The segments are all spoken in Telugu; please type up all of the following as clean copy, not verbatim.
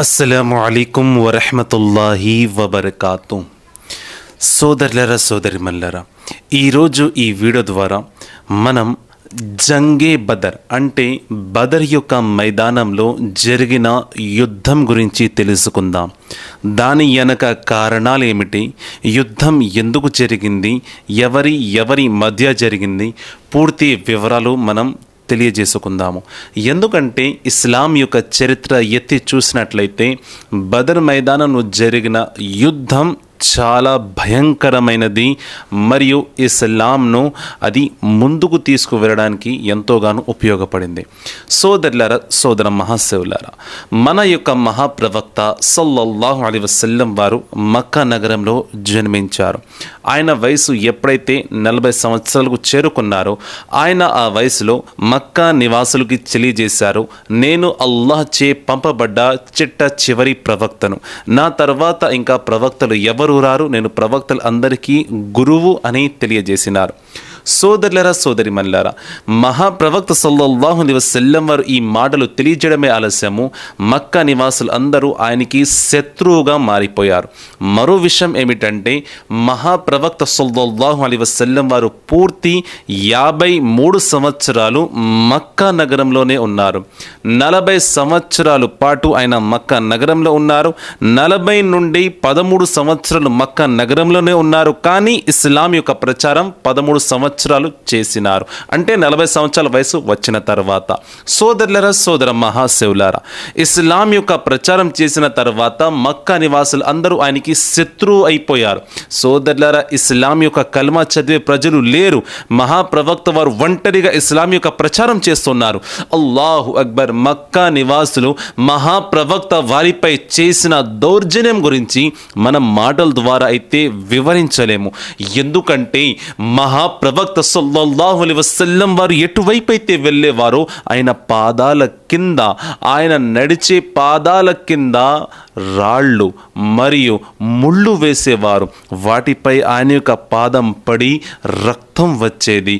అస్సలాము అలైకుం వరహ్మతుల్లాహి వబరకాతు. సోదరులరా సోదరిమల్లరా, ఈరోజు ఈ వీడియో ద్వారా మనం జంగే బదర్ అంటే బదర్ యొక్క మైదానంలో జరిగిన యుద్ధం గురించి తెలుసుకుందాం. దాని వెనక కారణాలు ఏమిటి, యుద్ధం ఎందుకు జరిగింది, ఎవరి మధ్య జరిగింది, పూర్తి వివరాలు మనం తెలియజేసుకుందాము. ఎందుకంటే ఇస్లాం యొక్క చరిత్ర ఎత్తి చూసినట్లయితే బదర్ మైదానంలో జరిగిన యుద్ధం చాలా భయంకరమైనది మరియు ఇస్లాంను అది ముందుకు తీసుకువెళ్ళడానికి ఎంతోగానో ఉపయోగపడింది. సోదరులారా సోదర మహాశివులారా, మన యొక్క మహాప్రవక్త సల్లల్లాహు అలైహి వసల్లం వారు మక్కా నగరంలో జన్మించారు. ఆయన వయసు ఎప్పుడైతే 40 సంవత్సరాలకు చేరుకున్నారో ఆయన ఆ వయసులో మక్కా నివాసులకి తెలియజేశారు, నేను అల్లాహ్ చే పంపబడ్డ చివరి ప్రవక్తను, నా తర్వాత ఇంకా ప్రవక్తలు ఎవరు రారు, నేను ప్రవక్తలు అందరికీ గురువు అని తెలియజేసినారు. సోదరులరా సోదరిమల్లారా, మహాప్రవక్త సల్లల్లాహు అలైహి వసల్లం వారు ఈ మాటలు తెలియజేయడమే ఆలస్యము మక్కా నివాసులు అందరూ ఆయనకి శత్రువుగా మారిపోయారు. మరో విషయం ఏమిటంటే మహాప్రవక్త సల్లల్లాహు అలైహి వసల్లం వారు పూర్తి 53 సంవత్సరాలు మక్కా నగరంలోనే ఉన్నారు. 40 సంవత్సరాల పాటు ఆయన మక్కా నగరంలో ఉన్నారు. 40 నుండి 13 సంవత్సరాలు మక్కా నగరంలోనే ఉన్నారు. కానీ ఇస్లాం యొక్క ప్రచారం 13 సంవత్సరాలు చేసినారు. అంటే 40 సంవత్సరాల వయసు వచ్చిన తర్వాత. సోదరులరా సోదర మహాశివులారా, ఇస్లాం యొక్క ప్రచారం చేసిన తర్వాత మక్కా నివాసులు అందరూ ఆయనకి శత్రువు అయిపోయారు. సోదరులరా, ఇస్లాం యొక్క కల్మా చదివే ప్రజలు లేరు. మహాప్రవక్త వారు ఒంటరిగా ఇస్లాం యొక్క ప్రచారం చేస్తున్నారు. అల్లాహు అక్బర్. మక్కా నివాసులు మహాప్రవక్త వారిపై చేసిన దౌర్జన్యం గురించి మనం మాటల ద్వారా అయితే వివరించలేము. ఎందుకంటే మహాప్రవక్త సల్లల్లాహు అలైహి వసల్లం వారు ఎటువైపు అయితే వెళ్ళేవారో ఆయన పాదాల కింద, ఆయన నడిచే పాదాల కింద రాళ్ళు మరియు ముళ్ళు వేసేవారు. వాటిపై ఆయన యొక్క పాదం పడి రక్తం వచ్చేది.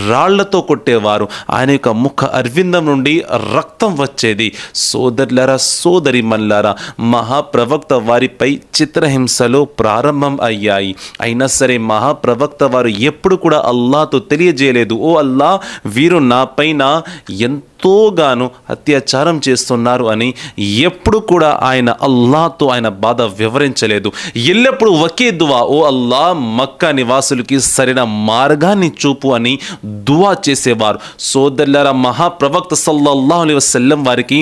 రాళ్లతో కొట్టేవారు. ఆయన యొక్క ముఖ అర్విందం నుండి రక్తం వచ్చేది. సోదరులారా సోదరిమల్లారా, మహాప్రవక్త వారిపై చిత్రహింసలు ప్రారంభం అయ్యాయి. అయినా సరే మహాప్రవక్త వారు ఎప్పుడు కూడా అల్లాహ్తో తెలియజేయలేదు, ఓ అల్లా, వీరు నా పైన ఎంతోగాను అత్యాచారం చేస్తున్నారు అని ఎప్పుడు కూడా ఆయన అల్లాహ్తో ఆయన బాధ వివరించలేదు. ఎల్లప్పుడూ ఒకే దువా, ఓ అల్లా, మక్కా నివాసులకి సరైన మార్గాన్ని చూపు అని దువా చేసేవారు. సోదరులారా, మహాప్రవక్త సల్లల్లాహు అలైహి వసల్లం వారికి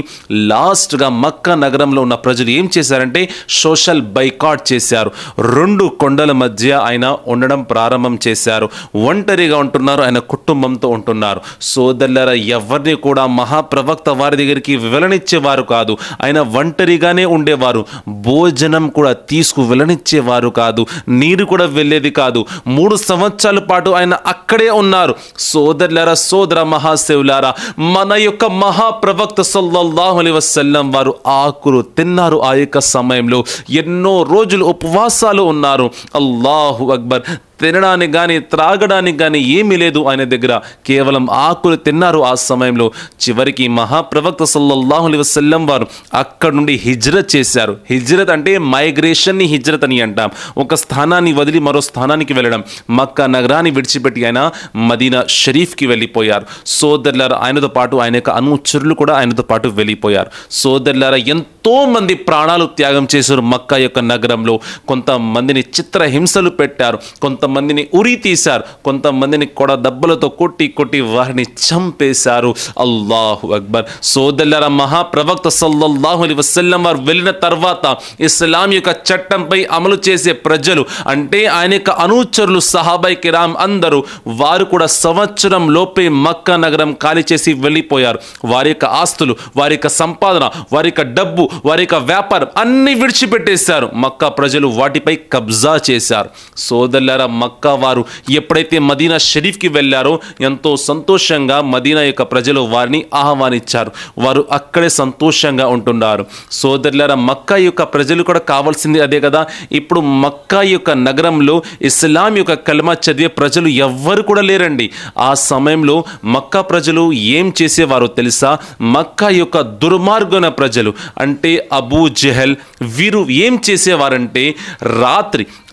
లాస్ట్గా మక్కా నగరంలో ఉన్న ప్రజలు ఏం చేశారంటే సోషల్ బైకాట్ చేశారు. 2 కొండల మధ్య ఆయన ఉండడం ప్రారంభం చేశారు. ఒంటరిగా ఉంటున్నారు, ఆయన కుటుంబంతో ఉంటున్నారు. సోదరులారా, ఎవరిని కూడా మహాప్రవక్త వారి దగ్గరికి వెళ్ళనిచ్చేవారు కాదు. ఆయన ఒంటరిగానే ఉండేవారు. భోజనం కూడా తీసుకు వెళ్ళనిచ్చేవారు కాదు. నీరు కూడా వెళ్ళేది కాదు. 3 సంవత్సరాల పాటు ఆయన అక్కడే ఉన్నారు. సోదరులారా సోదర మహాశివులారా, మన యొక్క మహాప్రవక్త సల్లల్లాహు అలైహి వసల్లం వారు ఆకులు తిన్నారు. ఆ యొక్క సమయంలో ఎన్నో రోజులు ఉపవాసాలు ఉన్నారు. అల్లాహు అక్బర్. తినడానికి కానీ త్రాగడానికి కానీ ఏమీ లేదు ఆయన దగ్గర, కేవలం ఆకులు తిన్నారు. ఆ సమయంలో చివరికి మహాప్రవక్త సల్లల్లాహు అలైహి వసల్లం వారు అక్కడ నుండి హిజ్రత్ చేశారు. హిజ్రత్ అంటే మైగ్రేషన్ని హిజ్రత్ అని అంటాం. ఒక స్థానాన్ని వదిలి మరో స్థానానికి వెళ్ళడం. మక్కా నగరాన్ని విడిచిపెట్టి ఆయన మదీనా షరీఫ్కి వెళ్ళిపోయారు. సోదరులారా, ఆయనతో పాటు ఆయన యొక్క అనుచరులు కూడా ఆయనతో పాటు వెళ్ళిపోయారు. సోదరులారా, ఎంతో మంది ప్రాణాలు త్యాగం చేశారు మక్కా యొక్క నగరంలో. కొంతమందిని చిత్రహింసలు పెట్టారు, కొంతమందిని ఉరి తీశారు, కొంతమందిని కొడ దెబ్బలతో కొట్టి వారిని చంపేశారు. అల్లాహు అక్బర్. సోదరులారా, మహాప్రవక్త సల్లల్లాహు అలైహి వసల్లం వారు వెళ్ళిన తర్వాత ఇస్లాం యొక్క చట్టంపై అమలు చేసే ప్రజలు అంటే ఆయన యొక్క అనుచరులు సహాబాయి కిరామ్ అందరూ వారు కూడా సంవత్సరం లోపే మక్కా నగరం ఖాళీ చేసి వెళ్ళిపోయారు. వారి యొక్క ఆస్తులు, వారి యొక్క సంపాదన, వారి యొక్క డబ్బు, వారి యొక్క వ్యాపారం అన్ని విడిచిపెట్టేశారు. మక్కా ప్రజలు వాటిపై కబ్జా చేశారు. సోదరులారా, మక్కా వారు ఎప్పుడైతే మదీనా షరీఫ్కి వెళ్ళారో ఎంతో సంతోషంగా మదీనా యొక్క ప్రజలు వారిని ఆహ్వానించారు. వారు అక్కడే సంతోషంగా ఉంటున్నారు. సోదరులారా, మక్కా యొక్క ప్రజలు కూడా కావాల్సింది అదే కదా. ఇప్పుడు మక్కా యొక్క నగరంలో ఇస్లాం యొక్క కల్మా చదివే ప్రజలు ఎవ్వరు కూడా లేరండి. ఆ సమయంలో మక్కా ప్రజలు ఏం చేసేవారో తెలుసా? మక్కా యొక్క దుర్మార్గున ప్రజలు అంటే అంటే అబూ జెహల్ వీరు ఏం చేసేవారంటే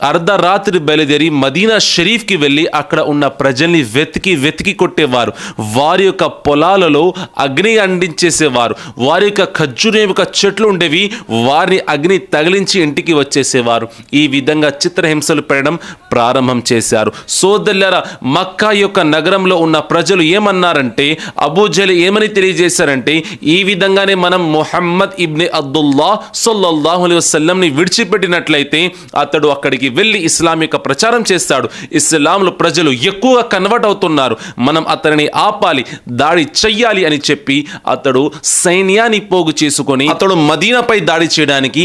అర్ధరాత్రి బయలుదేరి మదీనా షరీఫ్కి వెళ్ళి అక్కడ ఉన్న ప్రజల్ని వెతికి కొట్టేవారు. వారి యొక్క పొలాలలో అగ్ని అంటించేసేవారు. వారి యొక్క ఖర్జూరం యొక్క చెట్లు ఉండేవి, వారిని అగ్ని తగిలించి ఇంటికి వచ్చేసేవారు. ఈ విధంగా చిత్రహింసలు పెట్టడం ప్రారంభం చేశారు. సోదరులారా, మక్కా యొక్క నగరంలో ఉన్న ప్రజలు ఏమన్నారంటే, అబూ జెహల్ ఏమని తెలియజేశారంటే, ఈ విధంగానే మనం ముహమ్మద్ ఇబ్నే అబ్దుల్లా సల్లల్లాహు అలైహి వసల్లంని విడిచిపెట్టినట్లయితే అతడు అక్కడికి వెళ్ళి ఇస్లాం యొక్క ప్రచారం చేస్తాడు, ఇస్లాంలో ప్రజలు ఎక్కువగా కన్వర్ట్ అవుతున్నారు, మనం అతనిని ఆపాలి, దాడి చెయ్యాలి అని చెప్పి అతడు సైన్యాన్ని పోగు చేసుకొని అతడు మదీనాపై దాడి చేయడానికి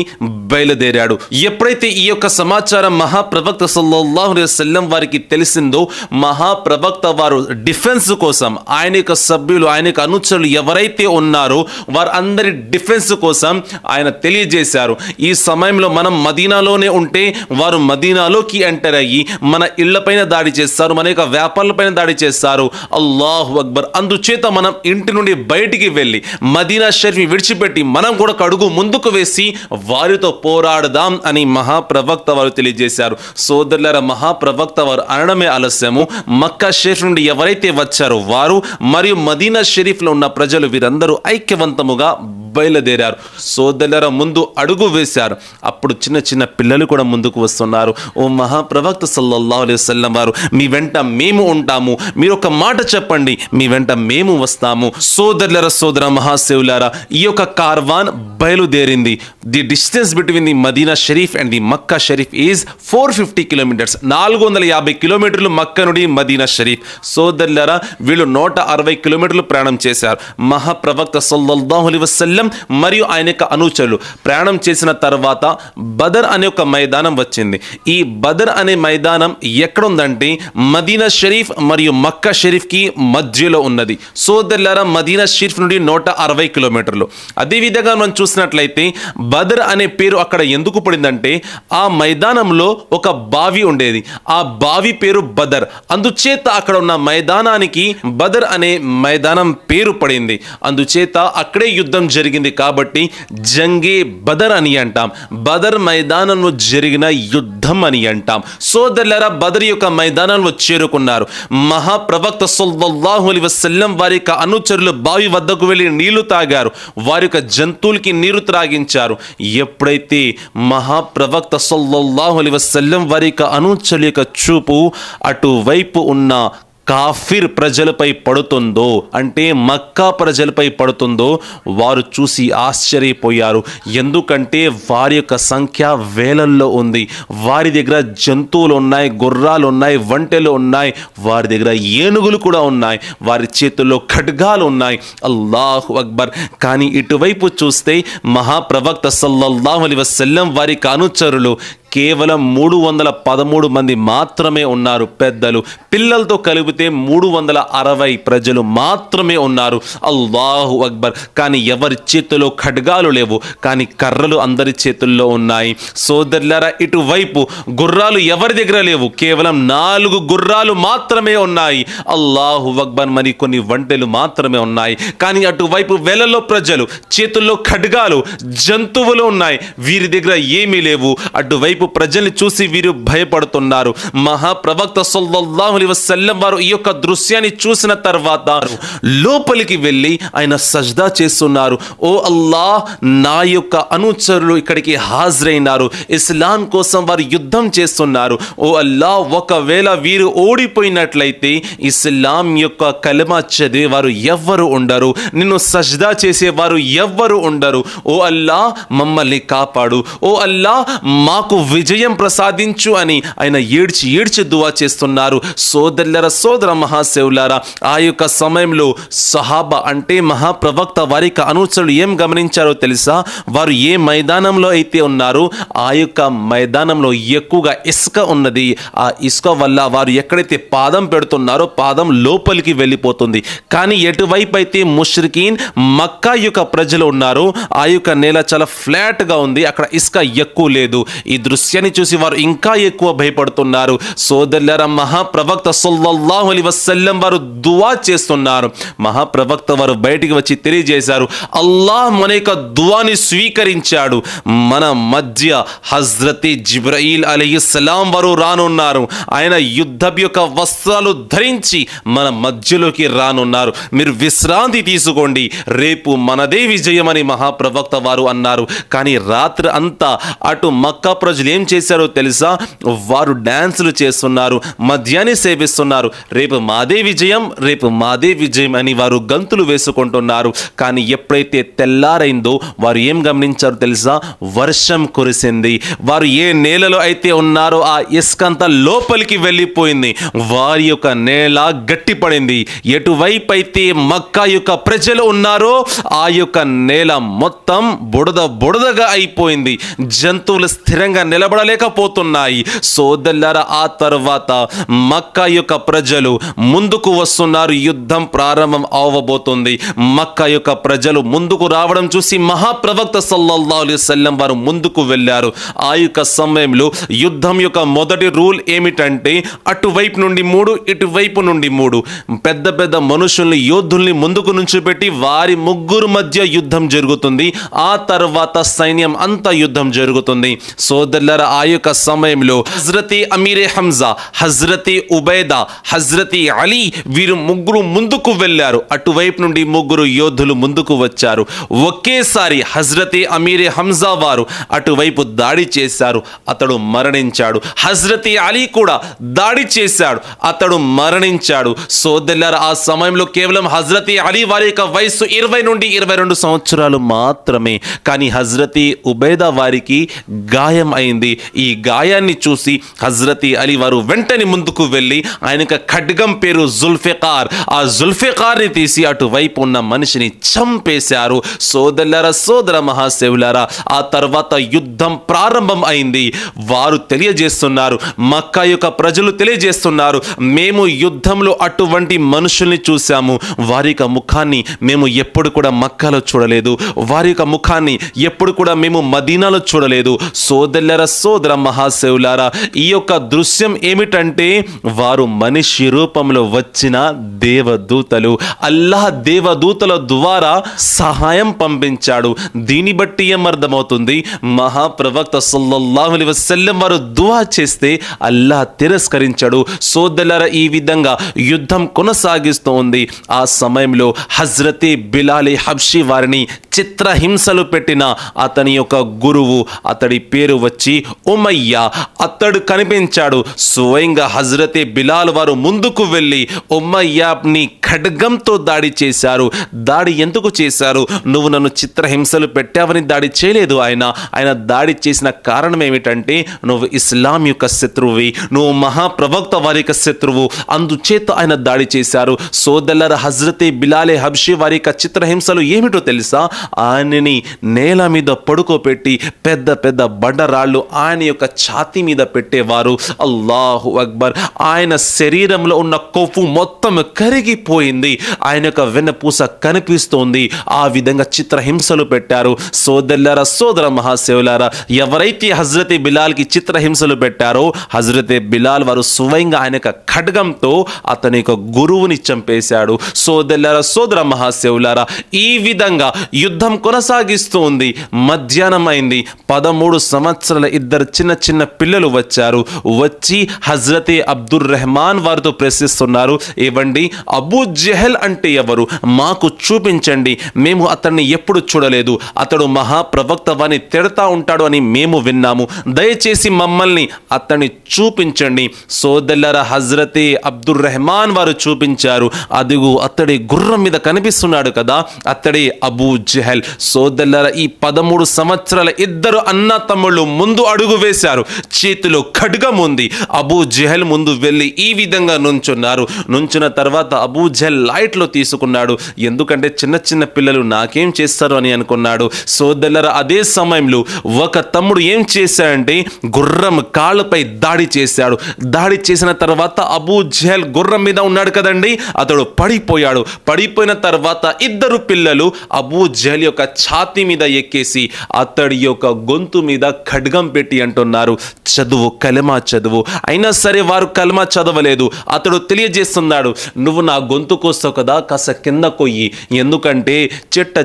బయలుదేరాడు. ఎప్పుడైతే ఈ యొక్క సమాచారం మహాప్రవక్త సల్లల్లాహు అలైహి వసల్లం వారికి తెలిసిందో, మహాప్రవక్త వారు డిఫెన్స్ కోసం ఆయన యొక్క సభ్యులు, ఆయన యొక్క అనుచరులు ఎవరైతే ఉన్నారో వారందరి డిఫెన్స్ కోసం ఆయన తెలియజేశారు, ఈ సమయంలో మనం మదీనాలోనే ఉంటే వారు మదీనాలోకి ఎంటర్ అయ్యి మన ఇళ్లపైన దాడి చేస్తారు, మన యొక్క వ్యాపారాలపైన దాడి చేస్తారు. అల్లాహు అక్బర్. అందుచేత మనం ఇంటి నుండి బయటికి వెళ్ళి మదీనా షరీఫ్ని విడిచిపెట్టి మనం కూడా అడుగు ముందుకు వేసి వారితో పోరాడదాం అని మహాప్రవక్త వారు తెలియజేశారు. సోదరులారా, మహాప్రవక్త వారు అనడమే ఆలస్యము. మక్కా షరీఫ్ నుండి ఎవరైతే వచ్చారో వారు మరియు మదీనా షరీఫ్లో ఉన్న ప్రజలు వీరందరూ ఐక్యవంతముగా బయలుదేరారు. సోదరులారా, ముందు అడుగు వేశారు. అప్పుడు చిన్న చిన్న పిల్లలు కూడా ముందుకు వస్తున్నారు. ఓ మహాప్రవక్త సల్లల్లాహు అలైహి వసల్లం వారు, మీ వెంట మేము ఉంటాము, మీరు ఒక మాట చెప్పండి, మీ వెంట మేము వస్తాము. సోదరులారా, సోదర మహాశివులారా, ఈ యొక్క కార్వాన్ బయలుదేరింది. The distance between the Medina Sharif and the Mecca Sharif is 450 kilometres. 450 కిలోమీటర్లు మక్కా నుండి మదీనా షరీఫ్. సోదరులారా, వీళ్ళు 160 కిలోమీటర్లు ప్రయాణం చేశారు. మహాప్రవక్త సల్లల్లాహు అలైహి వసల్లం మరియు ఆయన యొక్క అనుచరులు ప్రయాణం చేసిన తర్వాత బదర్ అనే ఒక మైదానం వచ్చింది. ఈ బదర్ అనే మైదానం ఎక్కడ ఉందంటే మదీనా షరీఫ్ మరియు మక్కా షరీఫ్ కి మధ్యలో ఉన్నది. సోదరులారా, మదీనా షరీఫ్ నుండి 160 కిలోమీటర్లు. అదేవిధంగా మనం చూసినట్లయితే బదర్ అనే పేరు అక్కడ ఎందుకు పడిందంటే, ఆ మైదానంలో ఒక బావి ఉండేది, ఆ బావి పేరు బదర్, అందుచేత అక్కడ ఉన్న మైదానానికి బదర్ అనే మైదానం పేరు పడింది. అందుచేత అక్కడే యుద్ధం జరిగింది కాబట్టి జంగే బదర్ అని అంటాం. బదర్ మైదానంలో జరిగిన యుద్ధం అని అంటాం. సోదరులారా, బదర్ యొక్క మైదానంలో చేరుకున్నారు. మహాప్రవక్త సల్లల్లాహు అలైహి వసల్లం వారి యొక్క అనుచరులు బావి వద్దకు వెళ్ళి నీళ్లు తాగారు, వారి యొక్క జంతువులకి నీరు త్రాగించారు. ఎప్పుడైతే మహాప్రవక్త సల్లల్లాహు అలైహి వసల్లం వారి యొక్క అనుచరుల యొక్క చూపు అటువైపు ఉన్న కాఫిర్ ప్రజలపై పడుతుందో, అంటే మక్కా ప్రజలపై పడుతుందో, వారు చూసి ఆశ్చర్యపోయారు. ఎందుకంటే వారి యొక్క సంఖ్య వేలల్లో ఉంది. వారి దగ్గర జంతువులు ఉన్నాయి, గుర్రాలు ఉన్నాయి, ఒంటెలు ఉన్నాయి, వారి దగ్గర ఏనుగులు కూడా ఉన్నాయి, వారి చేతుల్లో ఖడ్గాలు ఉన్నాయి. అల్లాహు అక్బర్. కానీ ఇటువైపు చూస్తే మహాప్రవక్త సల్లల్లాహు అలైహి వసల్లం వారి అనుచరులు కేవలం 313 మంది మాత్రమే ఉన్నారు. పెద్దలు పిల్లలతో కలిపితే 360 ప్రజలు మాత్రమే ఉన్నారు. అల్లాహు అక్బర్. కానీ ఎవరి చేతిలో ఖడ్గాలు లేవు, కానీ కర్రలు అందరి చేతుల్లో ఉన్నాయి. సోదరులారా, ఇటువైపు గుర్రాలు ఎవరి దగ్గర లేవు, కేవలం 4 గుర్రాలు మాత్రమే ఉన్నాయి. అల్లాహు అక్బర్. మరి కొన్ని ఒంటెలు మాత్రమే ఉన్నాయి. కానీ అటువైపు వేలలో ప్రజలు, చేతుల్లో ఖడ్గాలు, జంతువులు ఉన్నాయి, వీరి దగ్గర ఏమీ లేవు. అటువైపు ప్రజల్ని చూసి వీరు భయపడుతున్నారు. మహాప్రవక్త సల్లల్లాహు అలైహి వసల్లం వారు ఈ యొక్క దృశ్యాన్ని చూసిన తర్వాత లోపలికి వెళ్ళి ఆయన సజ్దా చేస్తున్నారు. ఓ అల్లాహ్, నా యొక్క అనుచరులు ఇక్కడికి హాజరైనారు, ఇస్లాం కోసం వారు యుద్ధం చేస్తున్నారు. ఓ అల్లాహ్, ఒకవేళ వీరు ఓడిపోయినట్లయితే ఇస్లాం యొక్క కలమా చదివేవారు ఎవ్వరు ఉండరు, నిన్ను సజ్దా చేసేవారు ఎవ్వరు ఉండరు. ఓ అల్లాహ్, మమ్మల్ని కాపాడు, ఓ అల్లాహ్ మాకు విజయం ప్రసాదించు అని ఆయన ఏడ్చి దువా చేస్తున్నారు. సోదరులారా, సోదర మహాశివులారా, ఆ యొక్క సమయంలో సహాబా అంటే మహాప్రవక్త వారి అనుచరులు ఏం గమనించారో తెలుసా? వారు ఏ మైదానంలో అయితే ఉన్నారో ఆ యొక్క మైదానంలో ఎక్కువగా ఇసుక ఉన్నది. ఆ ఇసుక వల్ల వారు ఎక్కడైతే పాదం పెడుతున్నారో పాదం లోపలికి వెళ్ళిపోతుంది. కానీ ఎటువైపు అయితే ముష్రికీన్ మక్కా యొక్క ప్రజలు ఉన్నారో ఆ యొక్క నేల చాలా ఫ్లాట్గా ఉంది, అక్కడ ఇసుక ఎక్కువ లేదు. ఈ దృశ్యాన్ని చూసి వారు ఇంకా ఎక్కువ భయపడుతున్నారు. సోదరులారా, మహాప్రవక్త సల్లల్లాహు అలైహి వసల్లం వారు దువా చేస్తున్నారు. మహాప్రవక్త వారు బయటికి వచ్చి తెలియజేశారు, అల్లాహ్ మన యొక్క దువాని స్వీకరించాడు. మన మధ్య హజ్రతి జిబ్రాయిల్ అలైహిస్సలాం వారు రానున్నారు. ఆయన యుద్ధం యొక్క వస్త్రాలు ధరించి మన మధ్యలోకి రానున్నారు. మీరు విశ్రాంతి తీసుకోండి, రేపు మనదే విజయం అని మహాప్రవక్త వారు అన్నారు. కానీ రాత్రి అంతా అటు మక్కా ప్రజలు ఏం చేశారో తెలుసా? వారు డాన్సులు చేస్తున్నారు, మద్యాన్ని సేవిస్తున్నారు. రేపు మాదే విజయం, రేపు మాదే విజయం అని వారు గంతులు వేసుకుంటున్నారు. కానీ ఎప్పుడైతే తెల్లారైందో వారు ఏం గమనించారో తెలుసా? వర్షం కురిసింది. వారు ఏ నేలలో అయితే ఉన్నారో ఆ ఇసుకంతా లోపలికి వెళ్ళిపోయింది. వారి యొక్క నేల గట్టిపడింది. ఎటువైపు అయితే మక్కా యొక్క ప్రజలు ఉన్నారో ఆ యొక్క నేల మొత్తం బుడదగా అయిపోయింది. జంతువులు స్థిరంగా నిలబడలేకపోతున్నాయి. సోదరులారా, ఆ తర్వాత మక్కా యొక్క ప్రజలు ముందుకు వస్తున్నారు. యుద్ధం ప్రారంభం అవ్వబోతుంది. మక్కా యొక్క ప్రజలు ముందుకు రావడం చూసి మహాప్రవక్త సల్లల్లాహు అలైహి వసల్లం వారు ముందుకు వెళ్ళారు. ఆ యొక్క సమయంలో యుద్ధం యొక్క మొదటి రూల్ ఏమిటంటే అటువైపు నుండి 3, ఇటువైపు నుండి 3 పెద్ద పెద్ద మనుషుల్ని, యోధుల్ని ముందుకు నుంచి పెట్టి వారి ముగ్గురు మధ్య యుద్ధం జరుగుతుంది. ఆ తర్వాత సైన్యం అంతా యుద్ధం జరుగుతుంది. సోదరులారా, ఆ యొక్క సమయంలో హజ్రతి అమీరే హంజా, హజ్రతి ఉబైదా, హజ్రతి అలీ వీరు ముగ్గురు ముందుకు వెళ్ళారు. అటువైపు నుండి 3 యోధులు ముందుకు వచ్చారు. ఒకేసారి హజ్రతి అమీరే హంజా వారు అటువైపు దాడి చేశారు. అతడు మరణించాడు. హజ్రతి అలీ కూడా దాడి చేశాడు. అతడు మరణించాడు. సోదరులారా, ఆ సమయంలో కేవలం హజ్రతి అలీ వారి యొక్క వయస్సు 20 నుండి 22 సంవత్సరాలు మాత్రమే. కానీ హజ్రతి ఉబైదా వారికి గాయం అయింది. ఈ గాయాన్ని చూసి హజ్రతి అలీ వారు వెంటనే ముందుకు వెళ్ళి ఆయన యొక్క ఖడ్గం పేరు జుల్ఫికార్, ఆ జుల్ఫికార్ని తీసి అటువైపు ఉన్న మనిషిని చంపేశారు. సోదరులారా, సోదర మహాశివులారా, ఆ తర్వాత యుద్ధం ప్రారంభం అయింది. వారు తెలియజేస్తున్నారు, మక్కా యొక్క ప్రజలు తెలియజేస్తున్నారు, మేము యుద్ధంలో అటువంటి మనుషుల్ని చూసాము. వారి యొక్క ముఖాన్ని మేము ఎప్పుడు కూడా మక్కాలో చూడలేదు. వారి యొక్క ముఖాన్ని ఎప్పుడు కూడా మేము మదీనాలో చూడలేదు. సోదరులారా, సోదర మహాశివులారా, ఈ యొక్క దృశ్యం ఏమిటంటే వారు మనిషి రూపంలో వచ్చిన దేవదూతలు. అల్లాహ్ దేవదూతల ద్వారా సహాయం పంపించాడు. దీన్ని బట్టి ఏమర్థమవుతుంది? మహాప్రవక్త సల్లల్లాహు అలైహి వసల్లం వారు దువా చేస్తే అల్లాహ్ తిరస్కరించాడు. సోదరులారా, ఈ విధంగా యుద్ధం కొనసాగిస్తూ ఉంది. ఆ సమయంలో హజ్రతి బిలాల్ హబ్షీ వారిని చిత్రహింసలు పెట్టిన అతని యొక్క గురువు, అతడి పేరు వచ్చి ఉమయ్యా, అతడు కనిపించాడు. స్వయంగా హజ్రతి బిలాల్ వారు ముందుకు వెళ్ళి ఉమయ్యాని ఖడ్గంతో దాడి చేశారు. దాడి ఎందుకు చేశారు? నువ్వు నన్ను చిత్రహింసలు పెట్టావని దాడి చేయలేదు. ఆయన దాడి చేసిన కారణం ఏమిటంటే నువ్వు ఇస్లాం యొక్క శత్రువువి, నువ్వు మహాప్రవక్త వారి యొక్క శత్రువు, అందుచేత ఆయన దాడి చేశారు. సోదరులారా, హజ్రతి బిలాల్ హబ్షీ వారి యొక్క చిత్రహింసలు ఏమిటో తెలుసా? ఆయనని నేల మీద పడుకోబెట్టి పెద్ద పెద్ద బండరాళ్ళు ఆయన యొక్క ఛాతీ మీద పెట్టేవారు. అల్లాహు అక్బర్. ఆయన శరీరంలో ఉన్న కొవ్వు మొత్తం కరిగిపోయింది. ఆయన యొక్క వెన్నపూస కనిపిస్తోంది. ఆ విధంగా చిత్రహింసలు పెట్టారు. సోదరులారా, సోదర మహాశివులారా, ఎవరైతే హజ్రతి బిలాల్కి చిత్రహింసలు పెట్టారో హజ్రతి బిలాల్ వారు స్వయంగా ఆయన యొక్క ఖడ్గంతో అతని యొక్క గురువుని చంపేశాడు. సోదరులారా, సోదర మహాశివులారా, ఈ విధంగా యుద్ధం కొనసాగిస్తూ ఉంది. మధ్యాహ్నం అయింది. 13 సంవత్సరాల 2 చిన్న చిన్న పిల్లలు వచ్చారు. వచ్చి హజ్రతి అబ్దుర్ రెహమాన్ వారితో ప్రశ్నిస్తున్నారు, ఏవండి, అబూ జహల్ అంటే ఎవరు? మాకు చూపించండి. మేము అతన్ని ఎప్పుడు చూడలేదు. అతడు మహాప్రవక్త వారిని తిడతా ఉంటాడు అని మేము విన్నాము. దయచేసి మమ్మల్ని అతన్ని చూపించండి. సోదరులారా, హజ్రతి అబ్దుర్ రెహమాన్ వారు చూపించారు. అదిగో అతడి గుర్రం మీద కనిపిస్తున్నాడు కదా, అతడే అబూ జహల్. సోదరులారా, ఈ 13 సంవత్సరాల 2 అన్న తమ్ముళ్ళు ముందు అడుగు వేశారు. చేతిలో ఖడ్గం ఉంది. అబూ జహల్ ముందు వెళ్ళి ఈ విధంగా నుంచున్నారు. నుంచున్న తర్వాత అబూ జహల్ లైట్లో తీసుకున్నాడు. ఎందుకంటే చిన్న చిన్న పిల్లలు నాకేం చేస్తారు అని అనుకున్నాడు. సోదరులారా, అదే సమయంలో ఒక తమ్ముడు ఏం చేశాడంటే గుర్రం కాళ్ళపై దాడి చేశాడు. దాడి చేసిన తర్వాత అబూ జహల్ గుర్రం మీద ఉన్నాడు కదండి, అతడు పడిపోయాడు. పడిపోయిన తర్వాత 2 పిల్లలు అబూ జహల్ యొక్క ఛాతీ మీద ఎక్కేసి అతడి యొక్క గొంతు మీద ఖడ్గం పెట్టి అంటున్నారు, చదువు, కలమా చదువు. అయినా సరే వారు కలమా చదవలేదు. అతడు తెలియజేస్తున్నాడు, నువ్వు నా గొంతు కోస్తావు కదా, కాస్త కింద కొయ్యి. ఎందుకంటే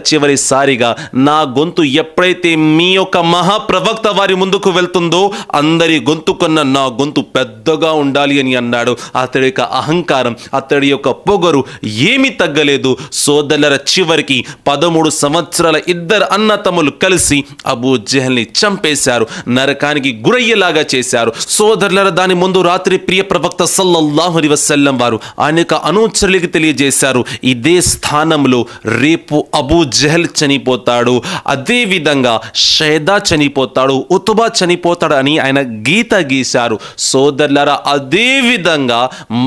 చివరిసారిగా నా గొంతు ఎప్పుడైతే మీ యొక్క మహాప్రవక్త వారి ముందుకు వెళ్తుందో అందరి గొంతు కన్నా నా గొంతు పెద్దగా ఉండాలి అని అన్నాడు. అతడి యొక్క అహంకారం, అతడి యొక్క పొగరు ఏమీ తగ్గలేదు. సోదరుల చివరికి 13 సంవత్సరాల ఇద్దరు అన్నతమ్ములు కలిసి అబూ జహల్ని చంపేశారు, నరకానికి గురయ్యేలాగా చేశారు. సోదరుల దాని ముందు రాత్రి ప్రియ ప్రవక్త సల్లల్లాహు అలైహి వసల్లం వారు అనేక అనుచరులకు తెలియజేశారు, ఇదే స్థానంలో రేపు అబూ జహల్ చనిపోతాడు, అదే విధంగా షైదా చనిపోతాడు, ఉతుబా చనిపోతాడు అని ఆయన గీత గీశారు. సోదరులారా, అదే విధంగా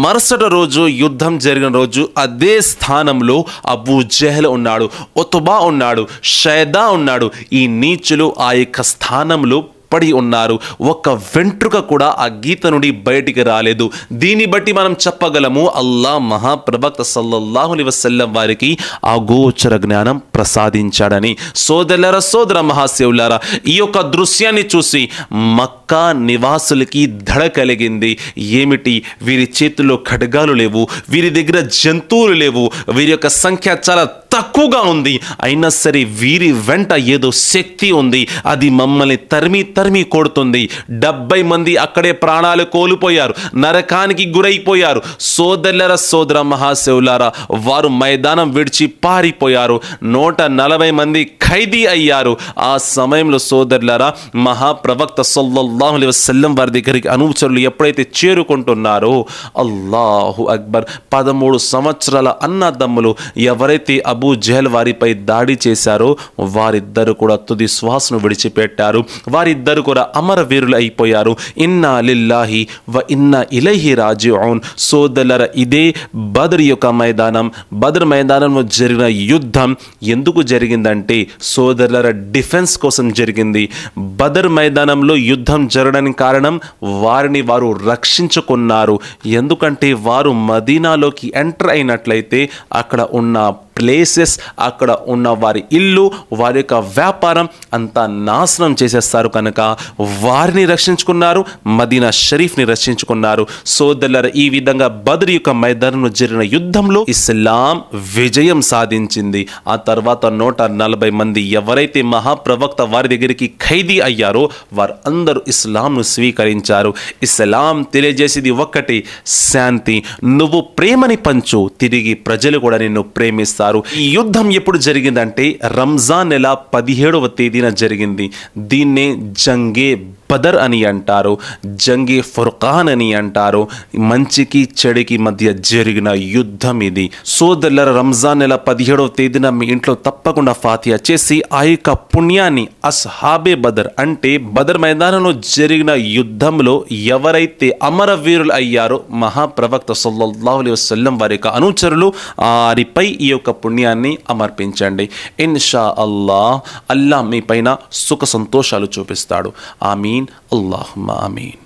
మరుసటి రోజు యుద్ధం జరిగిన రోజు అదే స్థానంలో అబూ జహల్ ఉన్నాడు, ఉతుబా ఉన్నాడు, షైదా ఉన్నాడు. ఈ నీచులు ఆ యొక్క స్థానంలో పడి ఉన్నారు. ఒక్క వెంట్రుక కూడా ఆ గీత నుండి బయటికి రాలేదు. దీన్ని బట్టి మనం చెప్పగలము, అల్లాహ్ మహాప్రవక్త సల్లల్లాహు అలైహి వసల్లం వారికి ఆ గోచర జ్ఞానం ప్రసాదించాడని. సోదర మహాశివులారా, ఈ యొక్క దృశ్యాన్ని చూసి మక్కా నివాసులకి దడ కలిగింది. ఏమిటి, వీరి చేతుల్లో ఖడ్గాలు లేవు, వీరి దగ్గర జంతువులు లేవు, వీరి యొక్క సంఖ్య చాలా తక్కువగా ఉంది. అయినా సరే వీరి వెంట ఏదో శక్తి ఉంది, అది మమ్మల్ని తరిమి కొడుతుంది. 70 మంది అక్కడే ప్రాణాలు కోల్పోయారు, నరకానికి గురైపోయారు. సోదర మహాశివులారా, వారు మైదానం విడిచి పారిపోయారు. 140 మంది ఖైదీ అయ్యారు. ఆ సమయంలో సోదరులారా, మహాప్రవక్త సల్లల్లాహు అలైహి వసల్లం వారి దగ్గరికి అనుచరులు ఎప్పుడైతే చేరుకుంటున్నారో, అల్లాహు అక్బర్, 13 సంవత్సరాల అన్నదమ్ములు ఎవరైతే అబూ జహల్ వారిపై దాడి చేశారో వారిద్దరు కూడా తుది శ్వాసను విడిచిపెట్టారు. వారిద్దరు కూడా అమరవీరులు అయిపోయారు. ఇన్నా లిల్లాహి వ ఇన్నా ఇలైహి రాజిఊన్. సోదరుల, ఇదే బదర్ యొక్క మైదానం. బదర్ మైదానంలో జరిగిన యుద్ధం ఎందుకు జరిగిందంటే సోదరుల డిఫెన్స్ కోసం జరిగింది. బదర్ మైదానంలో యుద్ధం జరగడానికి కారణం వారిని వారు రక్షించుకున్నారు. ఎందుకంటే వారు మదీనాలోకి ఎంటర్ అయినట్లయితే అక్కడ ఉన్న ప్లేసెస్, అక్కడ ఉన్న వారి ఇల్లు, వారి యొక్క వ్యాపారం అంతా నాశనం చేసేస్తారు. కనుక వారిని రక్షించుకున్నారు, మదీనా షరీఫ్ని రక్షించుకున్నారు. సోదరులారా, ఈ విధంగా బదర్ యొక్క మైదానంలో జరిగిన యుద్ధంలో ఇస్లాం విజయం సాధించింది. ఆ తర్వాత 140 మంది ఎవరైతే మహాప్రవక్త వారి దగ్గరికి ఖైదీ అయ్యారో వారు అందరూ ఇస్లాంను స్వీకరించారు. ఇస్లాం తెలియజేసేది ఒక్కటి, శాంతి. నువ్వు ప్రేమని పంచు, తిరిగి ప్రజలు కూడా నిన్ను ప్రేమిస్తారు. ఈ యుద్ధం ఎప్పుడు జరిగిందంటే రంజాన్ నెల 17వ తేదీన జరిగింది. దీన్నే జంగే బదర్ అని అంటారు, జంగే ఫుర్ఖాన్ అని అంటారు. మంచికి చెడుకి మధ్య జరిగిన యుద్ధం ఇది. సోదరుల, రంజాన్ నెల 17వ తేదీన మీ ఇంట్లో తప్పకుండా ఫాతిహా చేసి ఆ యొక్క పుణ్యాన్ని అస్హాబే బదర్ అంటే బదర్ మైదానంలో జరిగిన యుద్ధంలో ఎవరైతే అమరవీరులు అయ్యారో మహాప్రవక్త సల్లల్లాహు అలైహి వసల్లం వారి యొక్క అనుచరులు, వారిపై ఈ యొక్క పుణ్యాన్ని అమర్పించండి. ఇన్షా అల్లాహ్ మీ పైన సుఖ సంతోషాలు చూపిస్తాడు. ఆమీన్. అల్లాహుమ్మా ఆమీన్.